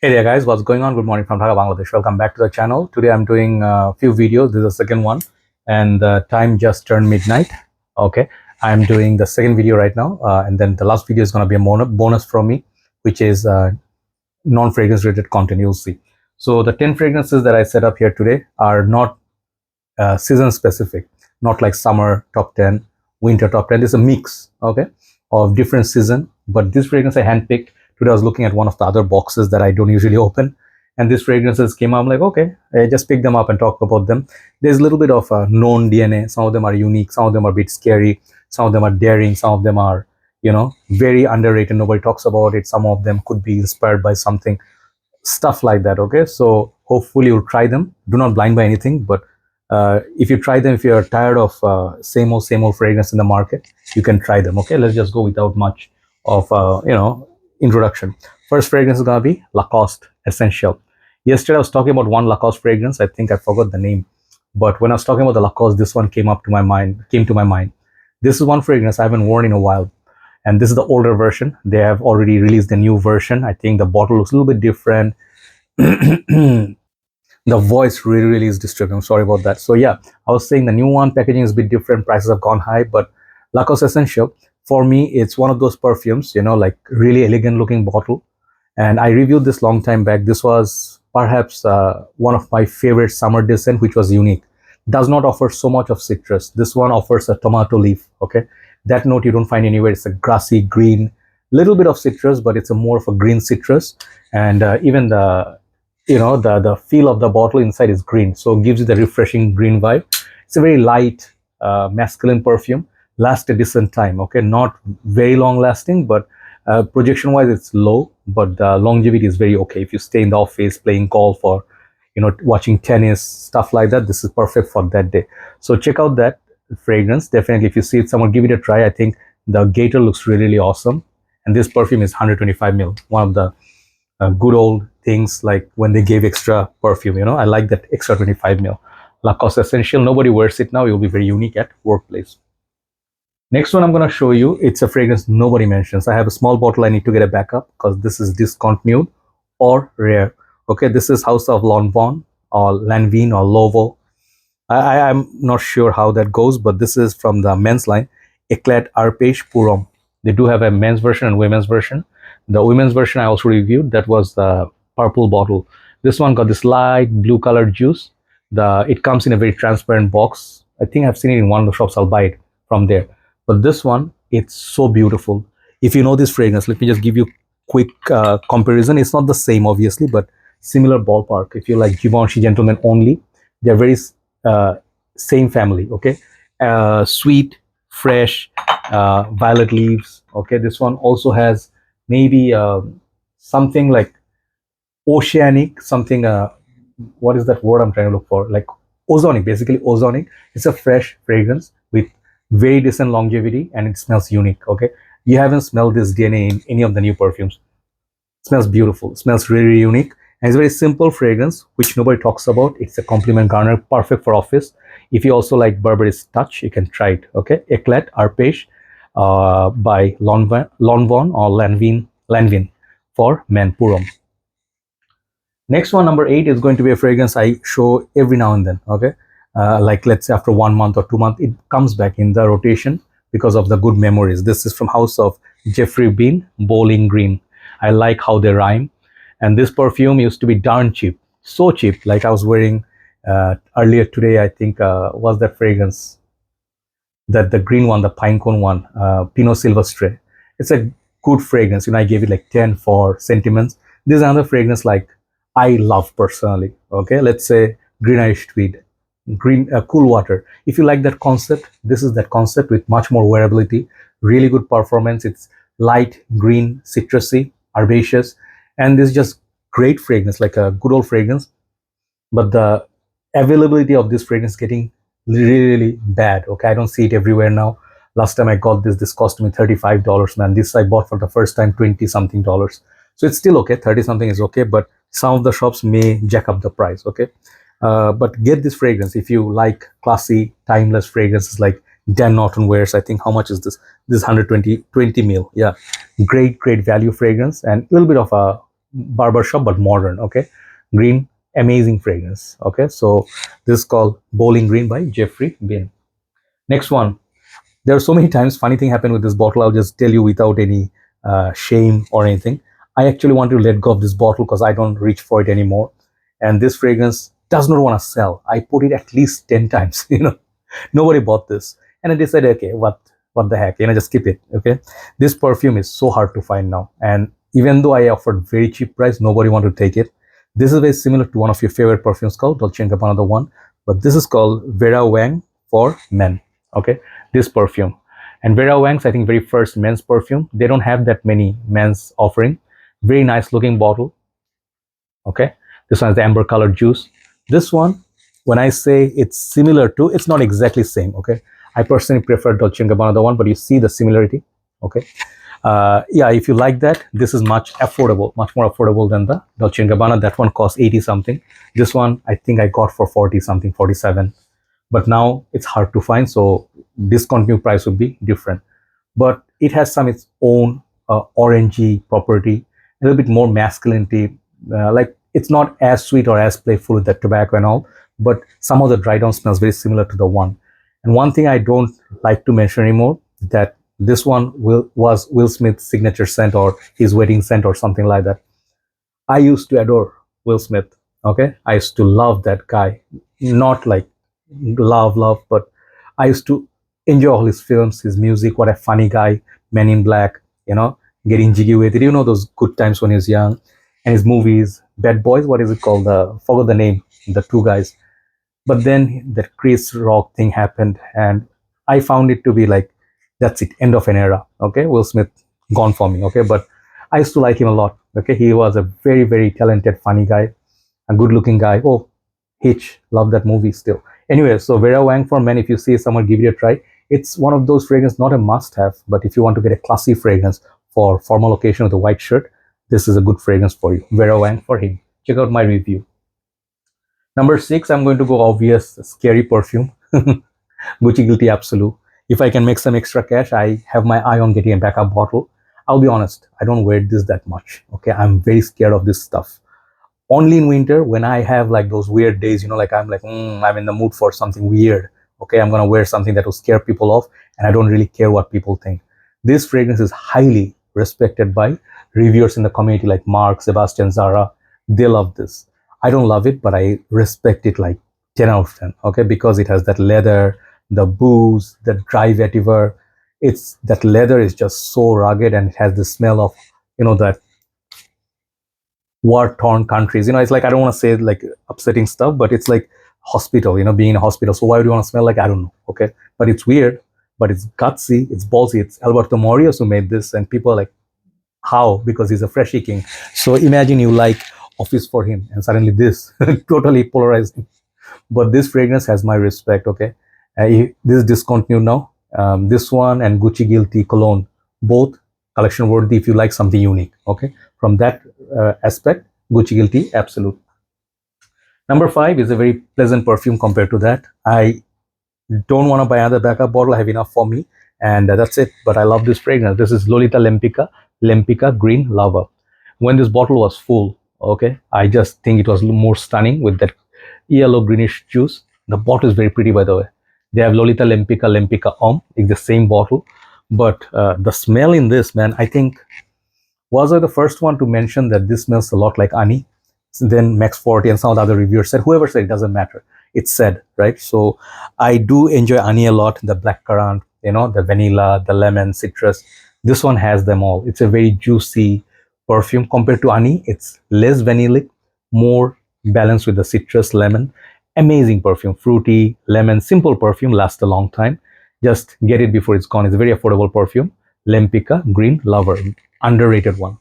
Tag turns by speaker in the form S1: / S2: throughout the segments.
S1: Hey there guys, what's going on? Good morning from Dhaka, Bangladesh. Welcome back to the channel. Today I'm doing a few videos. This is the second one and the time just turned midnight. Okay, I'm doing the second video right now and then the last video is going to be a bonus from me, which is non-fragrance related content. You'll see. So the 10 fragrances that I set up here today are not season specific, not like summer top 10, winter top 10. It's a mix, okay, of different season. But this fragrance I handpicked. Today I was looking at one of the other boxes that I don't usually open, and these fragrances came out. I'm like, okay, I just pick them up and talk about them. There's a little bit of known DNA. Some of them are unique, some of them are a bit scary, some of them are daring, some of them are, very underrated. Nobody talks about it. Some of them could be inspired by something, stuff like that. Okay, so hopefully you'll try them. Do not blind buy anything, but if you try them, if you're tired of same old fragrance in the market, you can try them. Okay, let's just go without much of introduction. First fragrance is gonna be Lacoste Essential. Yesterday I was talking about one Lacoste fragrance. I think I forgot the name, but when I was talking about the Lacoste, this one came to my mind. This is one fragrance I haven't worn in a while, and this is the older version. They have already released the new version. I think the bottle looks a little bit different. The voice really is disturbing. I'm sorry about that. So yeah, I was saying the new one packaging is a bit different. Prices have gone high, but Lacoste Essential, for me, it's one of those perfumes, like really elegant looking bottle. And I reviewed this long time back. This was perhaps one of my favorite summer day scent, which was unique. Does not offer so much of citrus. This one offers a tomato leaf. Okay, that note you don't find anywhere. It's a grassy green, little bit of citrus, but it's a more of a green citrus. And even the feel of the bottle inside is green, so it gives you the refreshing green vibe. It's a very light masculine perfume. Lasts a decent time. Okay, not very long lasting, but projection wise it's low, but the longevity is very okay. If you stay in the office playing golf or watching tennis, stuff like that, this is perfect for that day. So check out that fragrance. Definitely, if you see it somewhere, give it a try. I think the gator looks really awesome, and this perfume is 125 ml. One of the good old things, like when they gave extra perfume. I like that extra 25 ml. Lacoste Essential. Nobody wears it now. It will be very unique at workplace. Next one I'm going to show you, it's a fragrance nobody mentions. I have a small bottle. I need to get a backup because this is discontinued or rare. Okay, this is House of Lanvin or Lanvin or Lovo. I'm not sure how that goes, but this is from the men's line, Eclat Arpège pour Homme. They do have a men's version and women's version. The women's version I also reviewed. That was the purple bottle. This one got this light blue colored juice. It comes in a very transparent box. I think I've seen it in one of the shops. I'll buy it from there. But this one, it's so beautiful. If you know this fragrance, let me just give you quick comparison. It's not the same, obviously, but similar ballpark. If you like Givenchy Gentleman Only, they're very same family. Okay, sweet, fresh, violet leaves. Okay, this one also has maybe something like oceanic, something. What is that word I'm trying to look for? Like ozonic, basically ozonic. It's a fresh fragrance with very decent longevity, and it smells unique. Okay, you haven't smelled this DNA in any of the new perfumes. It smells beautiful. It smells really unique, and it's a very simple fragrance which nobody talks about. It's a compliment garner, perfect for office. If you also like Burberry's touch, you can try it. Okay, Eclat Arpège by Lanvin or Lanvin for men pour Homme. Next one, number 8, is going to be a fragrance I show every now and then. Okay, like let's say after 1 month or 2 months, it comes back in the rotation because of the good memories. This is from House of Geoffrey Beene, Bowling Green. I like how they rhyme. And this perfume used to be darn cheap, so cheap. Like I was wearing earlier today, I think was that fragrance, that the green one, the pine cone one, Pinot Silvestre. It's a good fragrance. I gave it like 10 for sentiments. This is another fragrance like I love personally. Okay, let's say Green Irish Tweed, green cool water. If you like that concept, this is that concept with much more wearability, really good performance. It's light green, citrusy, herbaceous, and this is just great fragrance, like a good old fragrance. But the availability of this fragrance is getting really bad. Okay, I don't see it everywhere now. Last time I got this cost me $35, man. This I bought for the first time, 20 something dollars. So it's still okay. 30 something is okay, but some of the shops may jack up the price. Okay, but get this fragrance if you like classy, timeless fragrances like Dan Norton wears. I think, how much is this? This is 120 ml. Yeah, great value fragrance, and a little bit of a barbershop, but modern. Okay, green, amazing fragrance. Okay, so this is called Bowling Green by Geoffrey Beene. Next one. There are so many times funny thing happened with this bottle. I'll just tell you without any shame or anything. I actually want to let go of this bottle because I don't reach for it anymore. And this fragrance does not want to sell. I put it at least 10 times, nobody bought this. And I decided, okay, what the heck, just keep it. Okay, this perfume is so hard to find now. And even though I offered very cheap price, nobody wanted to take it. This is very similar to one of your favorite perfumes called Dolce & Gabbana, the one, but this is called Vera Wang For Men. Okay, this perfume. And Vera Wang's, I think, very first men's perfume. They don't have that many men's offering. Very nice looking bottle. Okay, this one is the amber colored juice. This one, when I say it's similar to, it's not exactly same. Okay, I personally prefer Dolce & Gabbana, the one, but you see the similarity. Okay, yeah, if you like that, this is much affordable, much more affordable than the Dolce & Gabbana. That one costs 80 something. This one I think I got for 40 something, 47. But now it's hard to find, so discontinued price would be different. But it has some its own orangey property, a little bit more masculinity. Like it's not as sweet or as playful with the tobacco and all, but some of the dry down smells very similar to the one. And one thing I don't like to mention anymore, that this one was Will Smith's signature scent or his wedding scent or something like that. I used to adore Will Smith. Okay, I used to love that guy. Not like love, but I used to enjoy all his films, his music. What a funny guy. Men in Black, getting jiggy with it. Those good times when he was young. And his movies, Bad Boys, what is it called? Forgot the name, the two guys. But then the Chris Rock thing happened, and I found it to be like, that's it, end of an era. Okay, Will Smith gone for me. Okay, but I used to like him a lot. Okay, he was a very, very talented, funny guy, a good-looking guy. Oh, Hitch, love that movie still. Anyway, so Vera Wang For Men, if you see someone, give it a try. It's one of those fragrances, not a must-have, but if you want to get a classy fragrance for formal occasion with a white shirt, this is a good fragrance for you. Vera Wang For Him. Check out my review. Number 6, I'm going to go obvious, scary perfume. Gucci Guilty Absolute. If I can make some extra cash, I have my eye on getting a backup bottle. I'll be honest, I don't wear this that much. Okay, I'm very scared of this stuff. Only in winter, when I have like those weird days, like I'm like, I'm in the mood for something weird. Okay, I'm gonna wear something that will scare people off, and I don't really care what people think. This fragrance is highly respected by reviewers in the community like Mark, Sebastian, Zara. They love this. I don't love it, but I respect it like 10 out of 10. Okay, because it has that leather, the booze, the dry vetiver. It's that leather is just so rugged, and it has the smell of that war-torn countries. It's like, I don't want to say like upsetting stuff, but it's like hospital, being in a hospital. So why would you want to smell like, I don't know. Okay, but it's weird, but it's gutsy, it's ballsy. It's Alberto Morillo who made this, and people are like, how? Because he's a freshie king. So imagine you like Office for Him, and suddenly this totally polarizing. But this fragrance has my respect. Okay, this is discontinued now. This one and Gucci Guilty Cologne, both collection worthy if you like something unique. Okay, from that aspect, Gucci Guilty Absolute. Number 5 is a very pleasant perfume compared to that. I don't want to buy another backup bottle. I have enough for me, and that's it. But I love this fragrance. This is Lolita Lempicka Green Lava. When this bottle was full, okay, I just think it was more stunning with that yellow greenish juice. The bottle is very pretty, by the way. They have Lolita Lempicka Homme. It's the same bottle, but the smell in this, man, I think, was I the first one to mention that this smells a lot like honey? Then Max 40 and some of the other reviewers said, whoever said, it doesn't matter. It's said, right? So I do enjoy honey a lot, the blackcurrant, the vanilla, the lemon, citrus. This one has them all. It's a very juicy perfume compared to honey. It's less vanillic, more balanced with the citrus, lemon. Amazing perfume, fruity, lemon, simple perfume, lasts a long time. Just get it before it's gone. It's a very affordable perfume. Lempicka Green Lover, underrated one.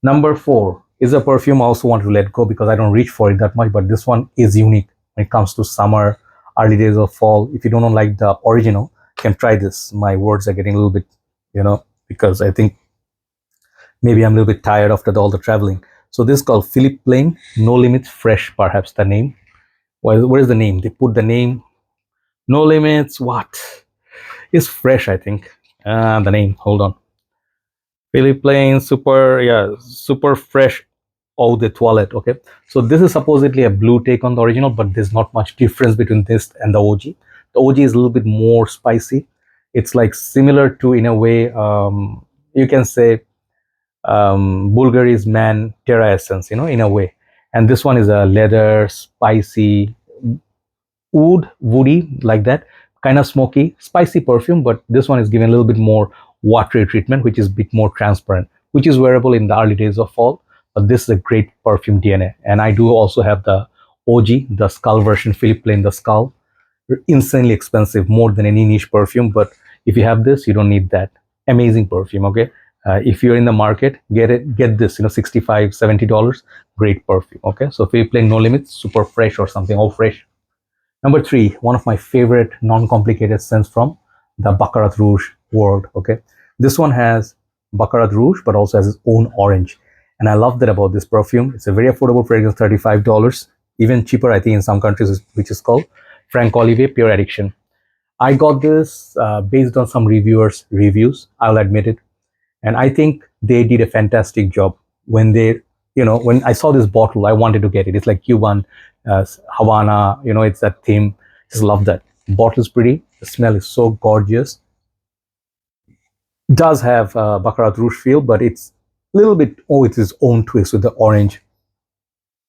S1: Number 4 is a perfume I also want to let go because I don't reach for it that much, but this one is unique when it comes to summer, early days of fall. If you don't like the original, you can try this. My words are getting a little bit, because I think maybe I'm a little bit tired after all the traveling. So this is called Philipp Plein, No Limits Fresh, perhaps the name. Well, where is the name? They put the name, No Limits, what? It's fresh, I think. The name, hold on. Philipp Plein, super, yeah, super fresh eau de toilette. Okay, so this is supposedly a blue take on the original, but there's not much difference between this and the OG. The OG is a little bit more spicy. It's like similar to, in a way, you can say Bulgari's Man Terra Essence, in a way. And this one is a leather, spicy, woody, like that, kind of smoky, spicy perfume. But this one is given a little bit more watery treatment, which is a bit more transparent, which is wearable in the early days of fall. But this is a great perfume DNA. And I do also have the OG, the skull version, Philipp Plein, the skull. Insanely expensive, more than any niche perfume. But if you have this, you don't need that. Amazing perfume. Okay, if you're in the market, get this, $65-$70, great perfume. Okay, so Philipp Plein No Limits, super fresh or something, all fresh. Number three, one of my favorite non-complicated scents from the Baccarat Rouge world. Okay, this one has Baccarat Rouge, but also has its own orange, and I love that about this perfume. It's a very affordable fragrance, $35, even cheaper, I think, in some countries, which is called Franck Olivier Pure Addiction. I got this based on some reviews. I'll admit it, and I think they did a fantastic job when when I saw this bottle, I wanted to get it. It's like Cuban, Havana, it's that theme. Just love that. Bottle is pretty, the smell is so gorgeous. Does have Baccarat Rouge feel, but it's a little bit, it's its own twist with the orange.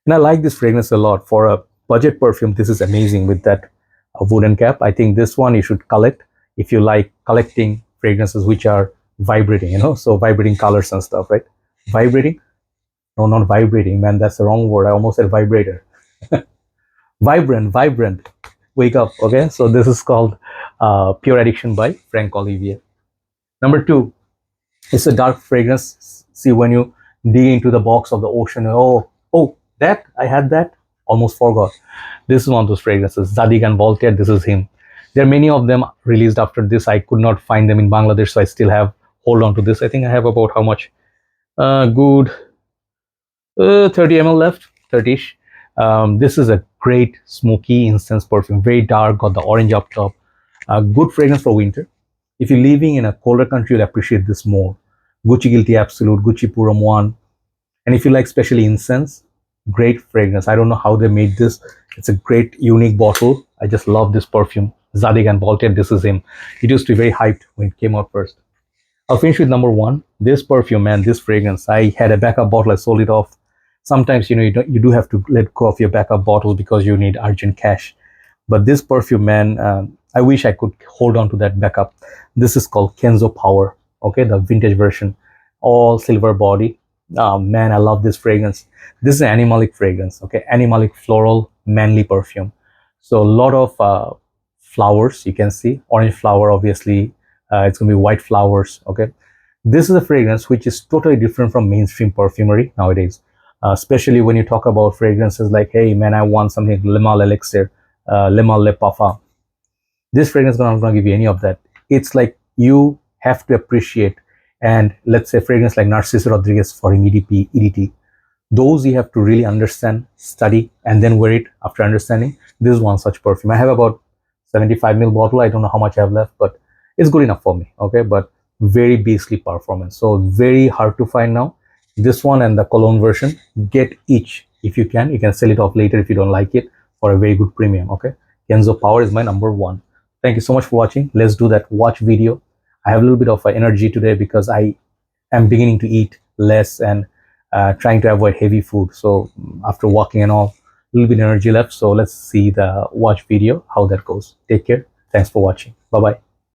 S1: And I like this fragrance a lot. For a budget perfume, this is amazing with that wooden cap. I think this one you should collect if you like collecting fragrances which are vibrating, so vibrating colors and stuff, right? Vibrating? No, not vibrating, man. That's the wrong word. I almost said vibrator. Vibrant. Wake up, okay? So this is called Pure Addiction by Franck Olivier. Number two, it's a dark fragrance. See, when you dig into the box of the ocean, that, I had that, almost forgot. This is one of those fragrances, Zadig&Voltaire This is Him. There are many of them released after this. I could not find them in Bangladesh, so I still hold on to this. I think I have about how much? Good 30 ml left, 30ish. This is a great smoky incense perfume, very dark, got the orange up top. Good fragrance for winter. If you're living in a colder country, you'll appreciate this more. Gucci Guilty Absolute, Gucci Puram 1. And if you like especially incense, great fragrance. I don't know how they made this. It's a great, unique bottle. I just love this perfume. Zadig&Voltaire This is Him. It used to be very hyped when it came out first. I'll finish with number one. This perfume, man, this fragrance. I had a backup bottle. I sold it off. Sometimes, you do have to let go of your backup bottles because you need urgent cash. But this perfume, man, I wish I could hold on to that backup. This is called Kenzo Power. Okay, the vintage version, all silver body. Man, I love this fragrance. This is an animalic fragrance. Okay, animalic floral manly perfume. So a lot of flowers, you can see orange flower, obviously. It's gonna be white flowers. Okay, this is a fragrance which is totally different from mainstream perfumery nowadays. Especially when you talk about fragrances like, hey man, I want something Le Mal Elixir, Le Mal Le Parfum. This fragrance is not going to give you any of that. It's like you have to appreciate, and let's say fragrance like Narciso Rodriguez for him, EDT, those you have to really understand, study, and then wear it after understanding. This is one such perfume. I have about 75 ml bottle. I don't know how much I have left, but it's good enough for me. Okay, but very beastly performance. So very hard to find now. This one and the cologne version, get each if you can. You can sell it off later if you don't like it for a very good premium. Okay, Kenzo Power is my number one. Thank you so much for watching. Let's do that watch video. I have a little bit of energy today because I am beginning to eat less and trying to avoid heavy food. So after walking and all, a little bit of energy left. So let's see the watch video, how that goes. Take care. Thanks for watching. Bye-bye.